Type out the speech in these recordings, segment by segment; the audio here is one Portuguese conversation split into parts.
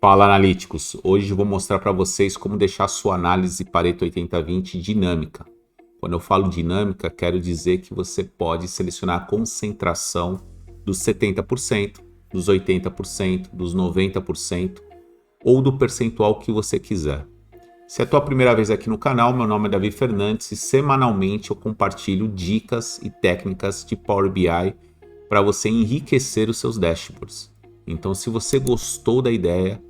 Fala, analíticos! Hoje eu vou mostrar para vocês como deixar sua análise Pareto 80/20 dinâmica. Quando eu falo dinâmica, quero dizer que você pode selecionar a concentração dos 70%, dos 80%, dos 90% ou do percentual que você quiser. Se é a tua primeira vez aqui no canal, meu nome é Davi Fernandes e semanalmente eu compartilho dicas e técnicas de Power BI para você enriquecer os seus dashboards. Então, se você gostou da ideia,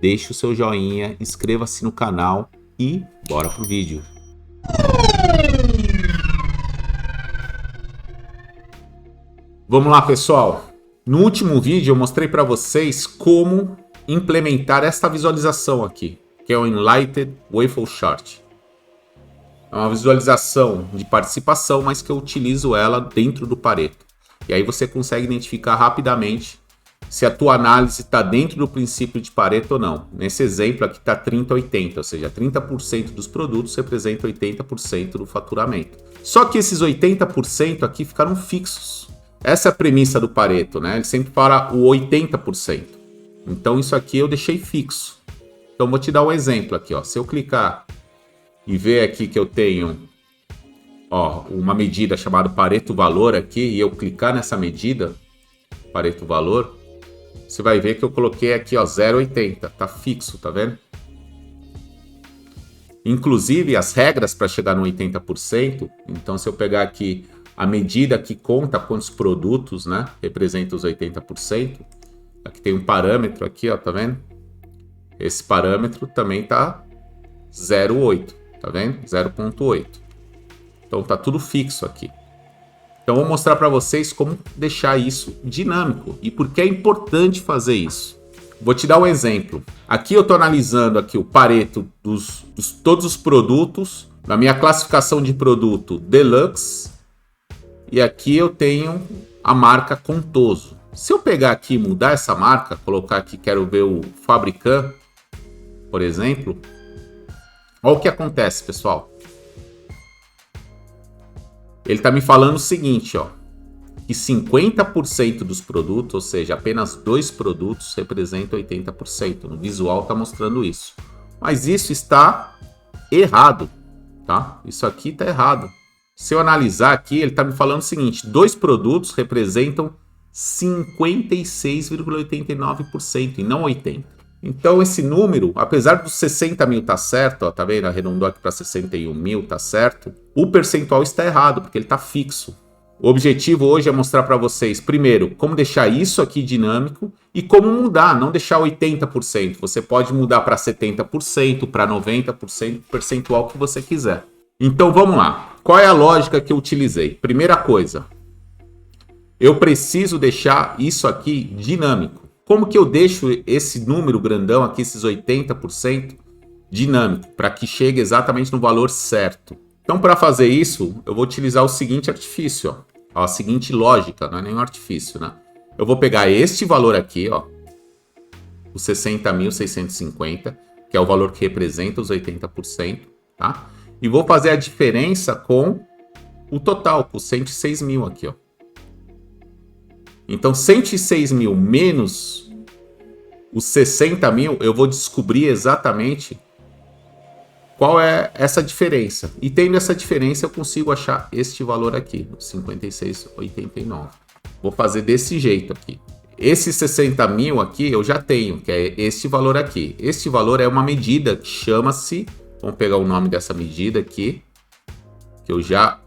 deixe o seu joinha, inscreva-se no canal e bora pro vídeo. Vamos lá, pessoal. No último vídeo eu mostrei para vocês como implementar esta visualização aqui, que é o Enlightened Waffle Chart. É uma visualização de participação, mas que eu utilizo ela dentro do Pareto. E aí você consegue identificar rapidamente se a tua análise está dentro do princípio de Pareto ou não. Nesse exemplo aqui está 30-80, ou seja, 30% dos produtos representa 80% do faturamento. Só que esses 80% aqui ficaram fixos. Essa é a premissa do Pareto, né? Ele sempre para o 80%. Então isso aqui eu deixei fixo. Então vou te dar um exemplo aqui, ó. Se eu clicar e ver aqui que eu tenho, ó, uma medida chamada Pareto Valor aqui, e eu clicar nessa medida, Pareto Valor, você vai ver que eu coloquei aqui, ó, 0,80, tá fixo, tá vendo? Inclusive, as regras para chegar no 80%, então se eu pegar aqui a medida que conta quantos produtos, né, representa os 80%, aqui tem um parâmetro aqui, ó, tá vendo? Esse parâmetro também tá 0,8, tá vendo? 0,8. Então tá tudo fixo aqui. Então vou mostrar para vocês como deixar isso dinâmico e por que é importante fazer isso. Vou te dar um exemplo. Aqui eu estou analisando aqui o Pareto dos todos os produtos, na minha classificação de produto Deluxe, e aqui eu tenho a marca Contoso. Se eu pegar aqui e mudar essa marca, colocar aqui, quero ver o Fabricant, por exemplo, olha o que acontece, pessoal. Ele está me falando o seguinte, ó, que 50% dos produtos, ou seja, apenas 2 produtos representam 80%. No visual está mostrando isso. Mas isso está errado, tá? Isso aqui está errado. Se eu analisar aqui, ele está me falando o seguinte, 2 produtos representam 56,89% e não 80%. Então esse número, apesar dos 60 mil tá certo, ó, tá vendo? Arredondou aqui para 61 mil, tá certo. O percentual está errado, porque ele tá fixo. O objetivo hoje é mostrar para vocês, primeiro, como deixar isso aqui dinâmico e como mudar, não deixar 80%. Você pode mudar para 70%, para 90%, o percentual que você quiser. Então vamos lá. Qual é a lógica que eu utilizei? Primeira coisa, eu preciso deixar isso aqui dinâmico. Como que eu deixo esse número grandão aqui, esses 80%, dinâmico, para que chegue exatamente no valor certo? Então, para fazer isso, eu vou utilizar o seguinte artifício, ó, a seguinte lógica, não é nenhum artifício, né? Eu vou pegar este valor aqui, ó, o 60.650, que é o valor que representa os 80%, tá? E vou fazer a diferença com o total, com 106 mil aqui, ó. Então, 106 mil menos os 60 mil, eu vou descobrir exatamente qual é essa diferença. E tendo essa diferença, eu consigo achar este valor aqui, 56,89. Vou fazer desse jeito aqui. Esse 60 mil aqui eu já tenho, que é este valor aqui. Este valor é uma medida que chama-se... Vamos pegar o nome dessa medida aqui, que eu já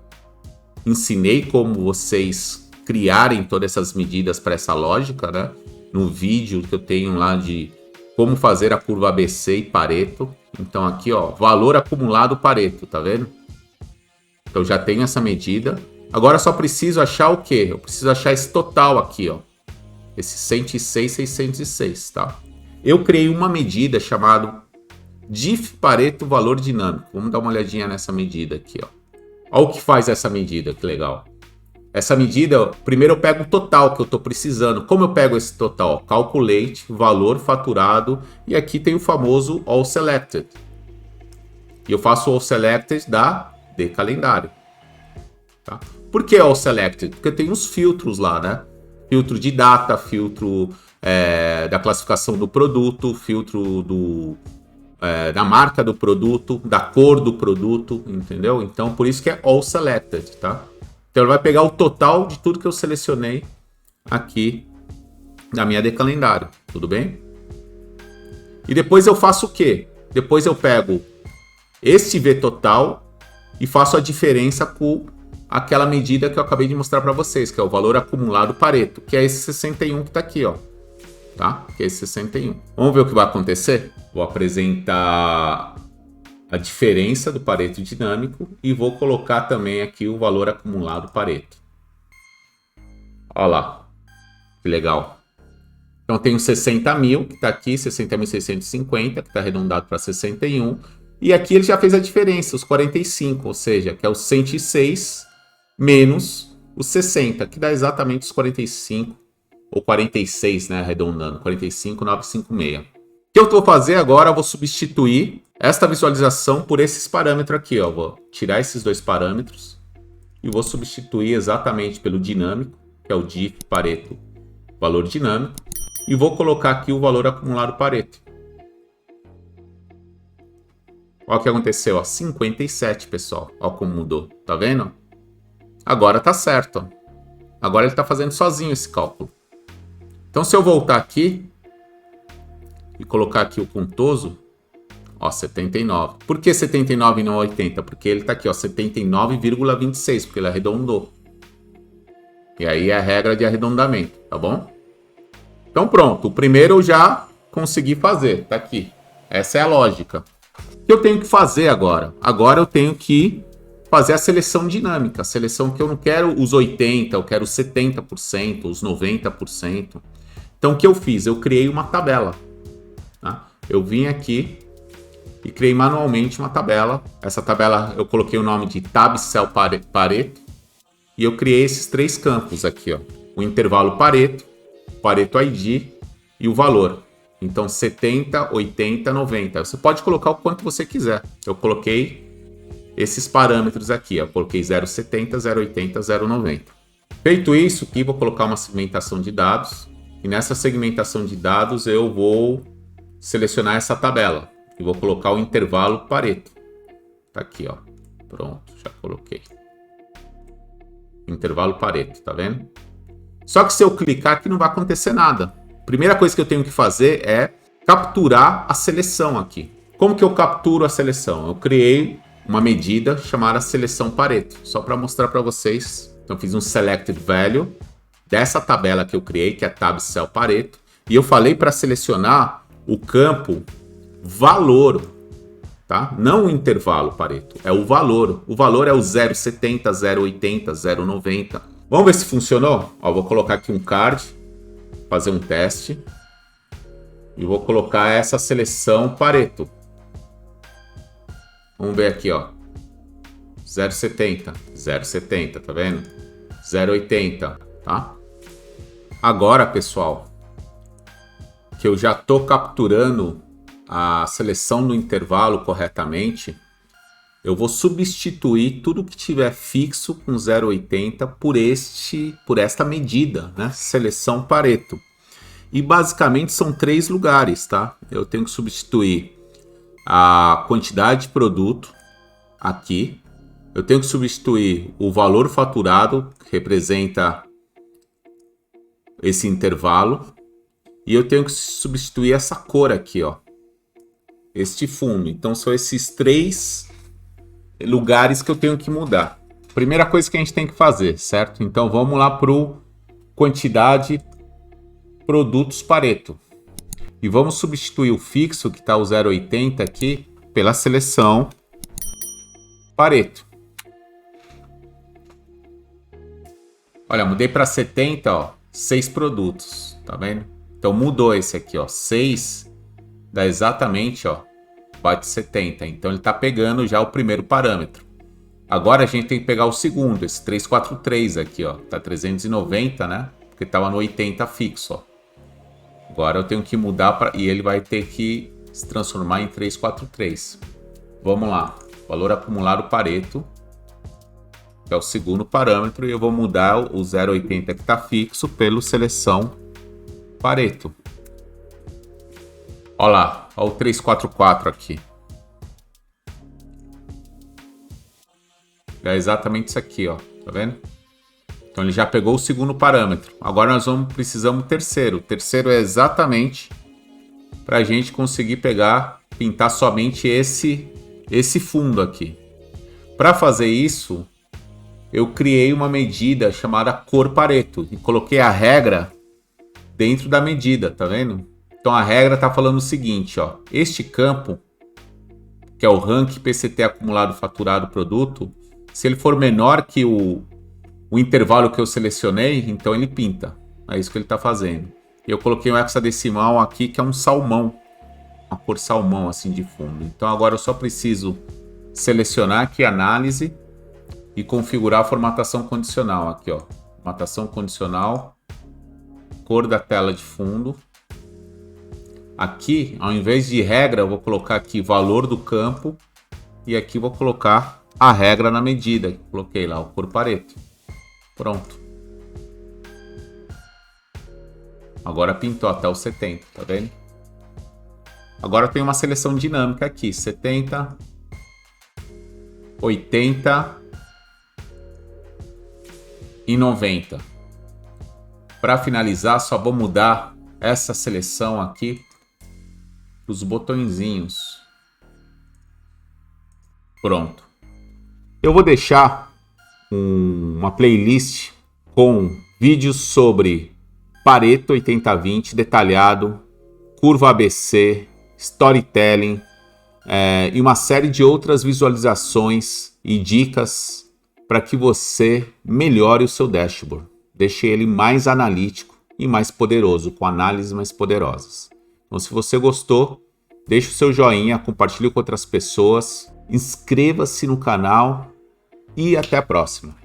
ensinei como vocês criarem todas essas medidas para essa lógica, né? No vídeo que eu tenho lá de como fazer a curva ABC e Pareto. Então aqui, ó, valor acumulado Pareto, tá vendo? Então já tenho essa medida. Agora só preciso achar o quê? Eu preciso achar esse total aqui, ó. Esse 106,606, tá? Eu criei uma medida chamada Diff Pareto Valor Dinâmico. Vamos dar uma olhadinha nessa medida aqui, ó. Olha o que faz essa medida, que legal. Essa medida, primeiro eu pego o total que eu estou precisando. Como eu pego esse total? Calculate, valor faturado, e aqui tem o famoso All Selected. E eu faço o All Selected de calendário. Tá? Por que All Selected? Porque tem os filtros lá, né? Filtro de data, filtro da classificação do produto, filtro da marca do produto, da cor do produto, entendeu? Então, por isso que é All Selected, tá? Então, ele vai pegar o total de tudo que eu selecionei aqui na minha decalendário, tudo bem? E depois eu faço o quê? Depois eu pego este V total e faço a diferença com aquela medida que eu acabei de mostrar para vocês, que é o valor acumulado Pareto, que é esse 61 que está aqui, ó. Tá? Que é esse 61. Vamos ver o que vai acontecer? Vou apresentar a diferença do Pareto dinâmico e vou colocar também aqui o valor acumulado Pareto. Olha lá, que legal. Então tem o 60 mil, que está aqui, 60.650, que está arredondado para 61. E aqui ele já fez a diferença, os 45, ou seja, que é os 106 menos os 60, que dá exatamente os 45, ou 46, né, arredondando, 45.956. O que eu vou fazer agora, eu vou substituir esta visualização por esses parâmetros aqui, ó. Vou tirar esses dois parâmetros e vou substituir exatamente pelo dinâmico, que é o diff Pareto, valor dinâmico, e vou colocar aqui o valor acumulado Pareto. Olha o que aconteceu, ó, 57, pessoal. Olha como mudou, tá vendo? Agora tá certo, ó. Agora ele tá fazendo sozinho esse cálculo. Então, se eu voltar aqui e colocar aqui o contoso, ó, 79. Por que 79 e não 80? Porque ele tá aqui, ó, 79,26, porque ele arredondou. E aí é a regra de arredondamento, tá bom? Então, pronto. O primeiro eu já consegui fazer, tá aqui. Essa é a lógica. O que eu tenho que fazer agora? Agora eu tenho que fazer a seleção dinâmica. A seleção que eu não quero os 80%, eu quero os 70%, os 90%. Então, o que eu fiz? Eu criei uma tabela. Tá? Eu vim aqui e criei manualmente uma tabela. Essa tabela eu coloquei o nome de Tab Cell Pareto. E eu criei esses três campos aqui, ó. O intervalo Pareto, Pareto ID e o valor. Então, 70, 80, 90. Você pode colocar o quanto você quiser. Eu coloquei esses parâmetros aqui. Eu coloquei 0,70, 0,80, 0,90. Feito isso, aqui vou colocar uma segmentação de dados. E nessa segmentação de dados eu vou selecionar essa tabela. E vou colocar o intervalo Pareto. Tá aqui, ó. Pronto, já coloquei. Intervalo Pareto, tá vendo? Só que se eu clicar aqui não vai acontecer nada. Primeira coisa que eu tenho que fazer é capturar a seleção aqui. Como que eu capturo a seleção? Eu criei uma medida chamada seleção Pareto, só para mostrar para vocês. Então, fiz um selected value dessa tabela que eu criei, que é Tab Cell Pareto, e eu falei para selecionar o campo valor, tá? Não o intervalo Pareto, é o valor. O valor é o 0,70, 0,80, 0,90. Vamos ver se funcionou? Ó, vou colocar aqui um card, fazer um teste, e vou colocar essa seleção Pareto. Vamos ver aqui, ó. 0,70, 0,70, tá vendo? 0,80, tá? Agora, pessoal, que eu já estou capturando a seleção do intervalo corretamente, eu vou substituir tudo que tiver fixo com 0,80 por esta medida, né? Seleção Pareto. E basicamente são três lugares, tá? Eu tenho que substituir a quantidade de produto aqui. Eu tenho que substituir o valor faturado, que representa esse intervalo. E eu tenho que substituir essa cor aqui, ó. Este fundo. Então são esses três lugares que eu tenho que mudar. Primeira coisa que a gente tem que fazer, certo? Então vamos lá para o quantidade produtos Pareto. E vamos substituir o fixo, que está o 0,80 aqui, pela seleção Pareto. Olha, mudei para 70, ó, 6 produtos, tá vendo? Então mudou esse aqui, ó, 6 dá exatamente, ó, bate 70. Então ele está pegando já o primeiro parâmetro. Agora a gente tem que pegar o segundo, esse 343 aqui, ó, tá 390, né? Porque estava no 80 fixo, ó. Agora eu tenho que mudar e ele vai ter que se transformar em 343. Vamos lá. Valor acumulado Pareto, que é o segundo parâmetro, e eu vou mudar o 0,80 que está fixo pelo seleção Pareto. Olha lá, olha o 344 aqui. É exatamente isso aqui, ó. Tá vendo? Então ele já pegou o segundo parâmetro. Agora nós precisamos do terceiro. O terceiro é exatamente para a gente conseguir pintar somente esse fundo aqui. Para fazer isso, eu criei uma medida chamada cor Pareto e coloquei a regra dentro da medida, tá vendo? Então a regra está falando o seguinte, ó. Este campo, que é o rank PCT acumulado faturado produto, se ele for menor que o intervalo que eu selecionei, então ele pinta. É isso que ele está fazendo. Eu coloquei um hexadecimal aqui que é um salmão. Uma cor salmão assim de fundo. Então agora eu só preciso selecionar aqui análise e configurar a formatação condicional. Aqui, ó. Formatação condicional. Cor da tela de fundo. Aqui, ao invés de regra, eu vou colocar aqui valor do campo. E aqui vou colocar a regra na medida. Coloquei lá o cor Pareto. Pronto. Agora pintou até o 70, tá vendo? Agora tem uma seleção dinâmica aqui. 70, 80 e 90. Para finalizar, só vou mudar essa seleção aqui para os botõezinhos. Pronto. Eu vou deixar uma playlist com vídeos sobre Pareto 80/20 detalhado, curva ABC, storytelling e uma série de outras visualizações e dicas para que você melhore o seu dashboard. Deixe ele mais analítico e mais poderoso, com análises mais poderosas. Então, se você gostou, deixe o seu joinha, compartilhe com outras pessoas, inscreva-se no canal e até a próxima.